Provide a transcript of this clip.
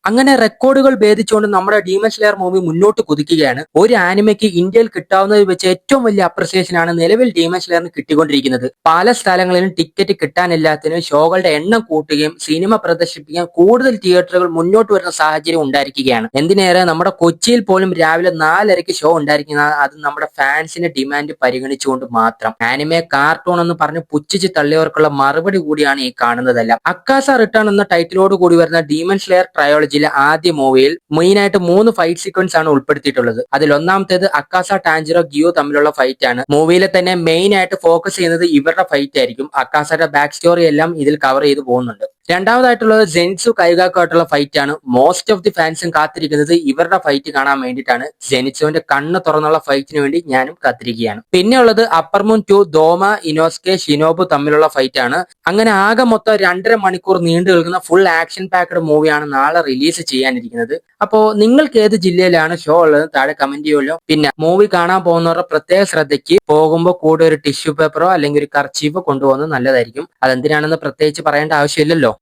അങ്ങനെ റെക്കോർഡുകൾ ഭേദിച്ചുകൊണ്ട് നമ്മുടെ ഡീമൺ സ്ലെയർ മൂവി മുന്നോട്ട് കുതിക്കുകയാണ്. ഒരു ആനിമയ്ക്ക് ഇന്ത്യയിൽ കിട്ടാവുന്നതിൽ വെച്ച് ഏറ്റവും വലിയ അപ്രിസിയേഷൻ ആണ് നിലവിൽ ഡീമൺ സ്ലെയറിന് കിട്ടിക്കൊണ്ടിരിക്കുന്നത്. പല സ്ഥലങ്ങളിലും ടിക്കറ്റ് കിട്ടാനില്ലാത്തതിനും ഷോകളുടെ എണ്ണം കൂട്ടുകയും സിനിമ പ്രദർശിപ്പിക്കാൻ കൂടുതൽ തിയേറ്ററുകൾ മുന്നോട്ട് വരുന്ന സാഹചര്യം ഉണ്ടായിരിക്കുകയാണ്. എന്തിനേറെ നമ്മുടെ കൊച്ചിയിൽ പോലും രാവിലെ 4:30 ഷോ ഉണ്ടായിരിക്കുന്ന അത് നമ്മുടെ ഫാൻസിന്റെ ഡിമാൻഡ് പരിഗണിച്ചുകൊണ്ട് മാത്രം. ആനിമെ കാർട്ടൂൺ എന്ന് പറഞ്ഞ് പുച്ഛിച്ച് തള്ളിയവർക്കുള്ള മറുപടി കൂടിയാണ് ഈ കാണുന്നതെല്ലാം. അക്കാസ റിട്ടേൺ എന്ന ടൈറ്റിലോട് കൂടി വരുന്ന ഡീമൺ സ്ലെയർ ട്രയോളജിയിലെ ആദ്യ മൂവിയിൽ മെയിനായിട്ട് 3 ഫൈറ്റ് സീക്വൻസ് ആണ് ഉൾപ്പെടുത്തിയിട്ടുള്ളത്. അതിൽ ഒന്നാമത്തേത് അക്കാസ ടാൻജിറോ ഗിയോ തമ്മിലുള്ള ഫൈറ്റ് ആണ്. മൂവിയിലെ തന്നെ മെയിൻ ആയിട്ട് ഫോക്കസ് ചെയ്യുന്നത് ഇവരുടെ ഫൈറ്റ് ആയിരിക്കും. അക്കാസയുടെ ബാക്ക് സ്റ്റോറി എല്ലാം ഇതിൽ കവർ ചെയ്ത് പോകുന്നുണ്ട്. രണ്ടാമതായിട്ടുള്ളത് ജെനിറ്റ്സു കൈഗാക്കു ആയിട്ടുള്ള ഫൈറ്റ് ആണ്. മോസ്റ്റ് ഓഫ് ദി ഫാൻസും കാത്തിരിക്കുന്നത് ഇവരുടെ ഫൈറ്റ് കാണാൻ വേണ്ടിയിട്ടാണ്. ജെനിറ്റ്സുവിന്റെ കണ്ണ് തുറന്നുള്ള ഫൈറ്റിന് വേണ്ടി ഞാനും കാത്തിരിക്കുകയാണ്. പിന്നെ ഉള്ളത് അപ്പർ മൂൺ 2 ദോമ ഇനോസ്കെ ഷിനോബു തമ്മിലുള്ള ഫൈറ്റ് ആണ്. അങ്ങനെ ആകെ മൊത്തം 2.5 മണിക്കൂർ നീണ്ടു നിൽക്കുന്ന ഫുൾ ആക്ഷൻ പാക്ഡ് മൂവിയാണ് നാളെ റിലീസ് ചെയ്യാനിരിക്കുന്നത്. അപ്പോ നിങ്ങൾക്ക് ഏത് ജില്ലയിലാണ് ഷോ ഉള്ളത് താഴെ കമന്റ് ചെയ്യുമല്ലോ. പിന്നെ മൂവി കാണാൻ പോകുന്നവരുടെ പ്രത്യേക ശ്രദ്ധയ്ക്ക് പോകുമ്പോൾ കൂടെ ഒരു ടിഷ്യൂ പേപ്പറോ അല്ലെങ്കിൽ ഒരു കർച്ചീഫോ കൊണ്ടുപോകുന്നത് നല്ലതായിരിക്കും. അതെന്തിനാണെന്ന് പ്രത്യേകിച്ച് പറയേണ്ട ആവശ്യമില്ലല്ലോ.